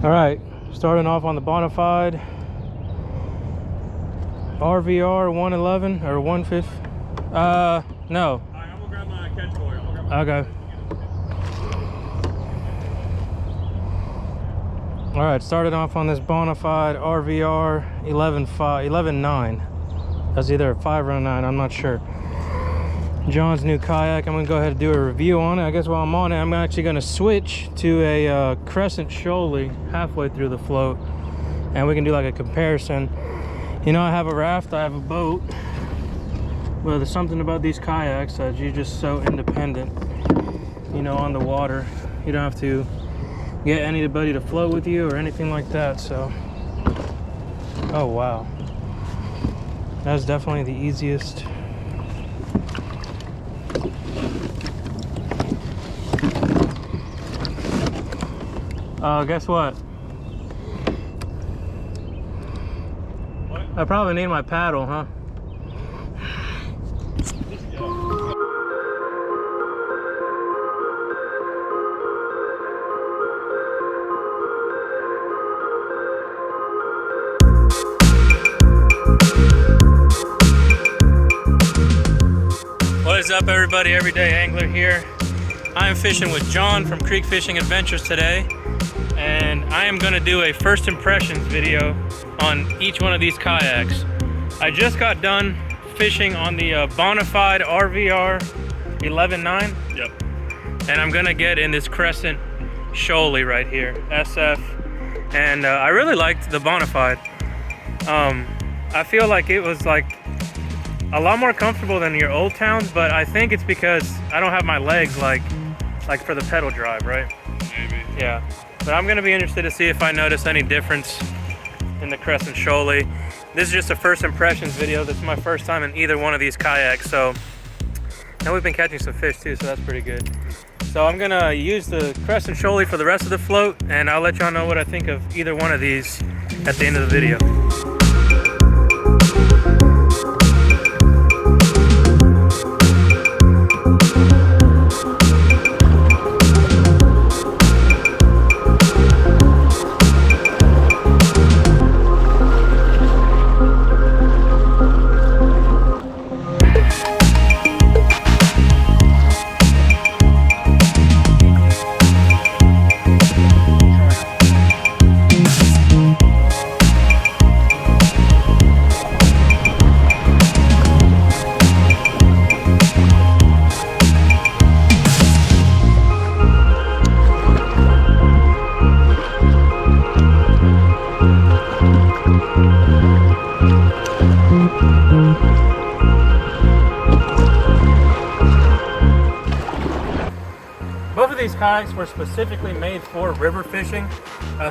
All right, starting off on the Bonafide RVR 111 or 150. No. All right, I'm gonna grab my catch for you. Okay. All right, started off on this Bonafide RVR 11.9. That's either a 5 or a 9, I'm not sure. John's new kayak. I'm gonna go ahead and do a review on it. I guess while I'm on it, I'm actually gonna switch to a Crescent Shoalie halfway through the float, and we can do like a comparison. You know, I have a raft, I have a boat, but there's something about these kayaks that you're just so independent, you know, on the water. You don't have to get anybody to float with you or anything like that. So, oh wow, that's definitely the easiest. Guess what? I probably need my paddle, huh? What is up, everybody? Everyday Angler here. I am fishing with John from Creek Fishing Adventures today, and I am going to do a first impressions video on each one of these kayaks. I just got done fishing on the Bonafide RVR 11.9. Yep. And I'm going to get in this Crescent Shoalie right here, SF. And I really liked the Bonafide. I feel like it was like a lot more comfortable than your Old Towns, but I think it's because I don't have my legs like for the pedal drive, right? Maybe. Yeah. But I'm gonna be interested to see if I notice any difference in the Crescent Shoalie. This is just a first impressions video. This is my first time in either one of these kayaks, so now we've been catching some fish too, so that's pretty good. So I'm gonna use the Crescent Shoalie for the rest of the float, and I'll let y'all know what I think of either one of these at the end of the video. Both of these kayaks were specifically made for river fishing,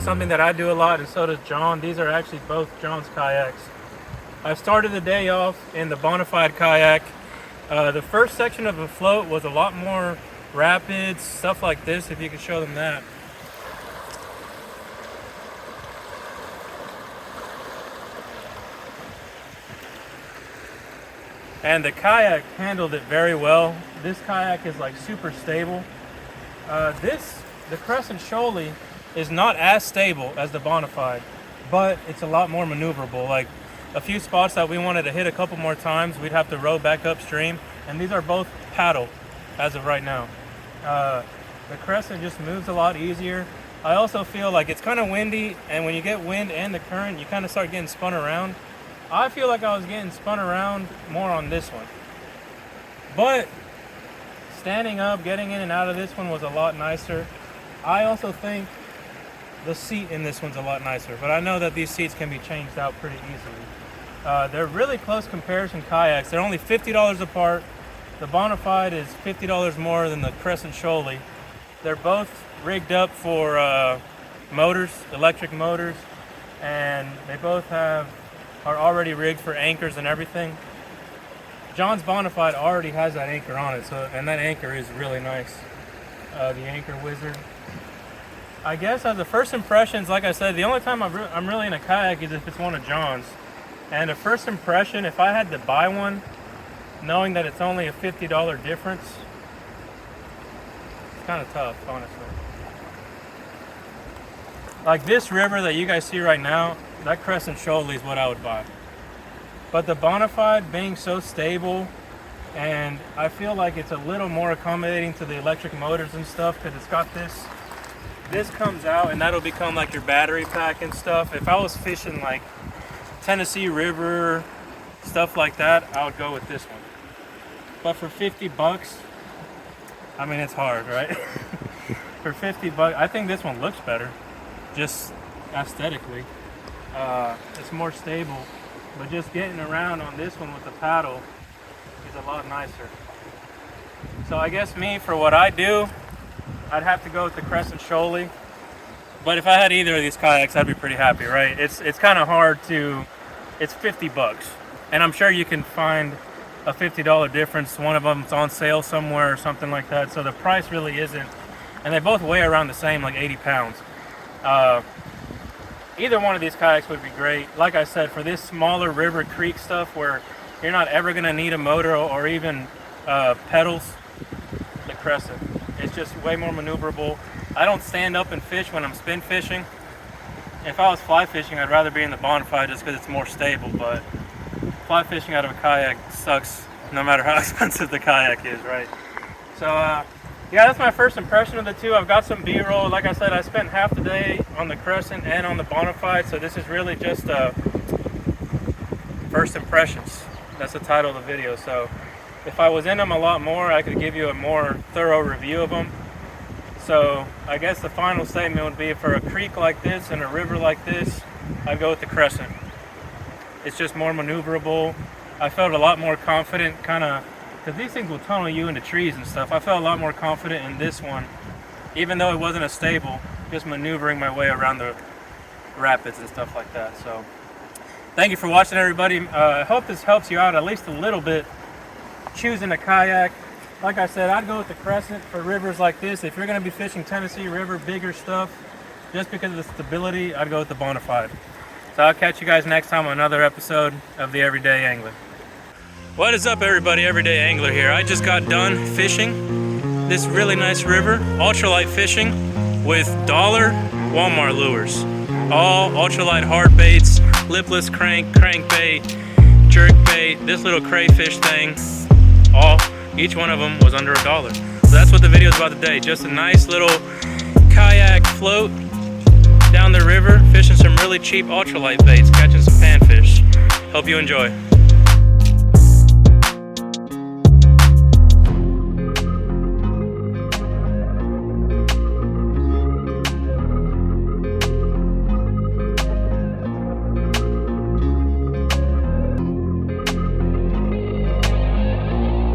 something that I do a lot, and so does John. These are actually both John's kayaks. I started the day off in the Bonafide kayak. The first section of the float was a lot more rapids, stuff like this, if you could show them that. And the kayak handled it very well. This kayak is like super stable. The Crescent Shoalie is not as stable as the Bonafide, but it's a lot more maneuverable. Like a few spots that we wanted to hit a couple more times, we'd have to row back upstream, and these are both paddle as of right now. The Crescent just moves a lot easier. I also feel like it's kind of windy, and when you get wind and the current, you kind of start getting spun around. I feel like I was getting spun around more on this one, but standing up, getting in and out of this one was a lot nicer. I also think the seat in this one's a lot nicer, but I know that these seats can be changed out pretty easily. They're really close comparison kayaks. They're only $50 apart. The Bonafide is $50 more than the Crescent Shoalie. They're both rigged up for motors, electric motors, and they both are already rigged for anchors and everything. John's Bonafide already has that anchor on it, and that anchor is really nice. The Anchor Wizard. I guess as the first impressions, like I said, the only time I'm really in a kayak is if it's one of John's. And the first impression, if I had to buy one, knowing that it's only a $50 difference, it's kind of tough, honestly. Like this river that you guys see right now, that Crescent Shoalie is what I would buy. But the Bonafide being so stable, and I feel like it's a little more accommodating to the electric motors and stuff, because it's got this comes out and that'll become like your battery pack and stuff. If I was fishing like Tennessee River, stuff like that, I would go with this one. But for 50 bucks, I mean, it's hard, right? For 50 bucks, I think this one looks better, just aesthetically. It's more stable, but just getting around on this one with the paddle is a lot nicer. So I guess me, for what I do, I'd have to go with the Crescent Shoalie. But if I had either of these kayaks, I'd be pretty happy, right? It's kind of hard to, it's 50 bucks. And I'm sure you can find a $50 difference. One of them's on sale somewhere or something like that. So the price really isn't, and they both weigh around the same, like 80 pounds. Either one of these kayaks would be great. Like I said, for this smaller river creek stuff where you're not ever gonna need a motor or even pedals, the Crescent. It's just way more maneuverable. I don't stand up and fish when I'm spin fishing. If I was fly fishing, I'd rather be in the Bonafide just because it's more stable, but fly fishing out of a kayak sucks no matter how expensive the kayak is, right? So yeah, that's my first impression of the two. I've got some B-roll. Like I said, I spent half the day on the Crescent and on the Bonafide, so this is really just first impressions. That's the title of the video. So if I was in them a lot more, I could give you a more thorough review of them. So I guess the final statement would be, for a creek like this and a river like this, I'd go with the Crescent. It's just more maneuverable. I felt a lot more confident, kind of, because these things will tunnel you into trees and stuff. I felt a lot more confident in this one, even though it wasn't as stable, just maneuvering my way around the rapids and stuff like that. So thank you for watching, everybody. I hope this helps you out at least a little bit choosing a kayak. Like I said, I'd go with the Crescent for rivers like this. If you're going to be fishing Tennessee River, bigger stuff, just because of the stability, I'd go with the Bonafide. So I'll catch you guys next time on another episode of the Everyday Angler. What is up, everybody? Everyday Angler here. I just got done fishing this really nice river, ultralight fishing with dollar Walmart lures. All ultralight hard baits, lipless crank, crankbait, jerk bait, this little crayfish thing, each one of them was under $1. So that's what the video is about today. Just a nice little kayak float down the river, fishing some really cheap ultralight baits, catching some panfish. Hope you enjoy.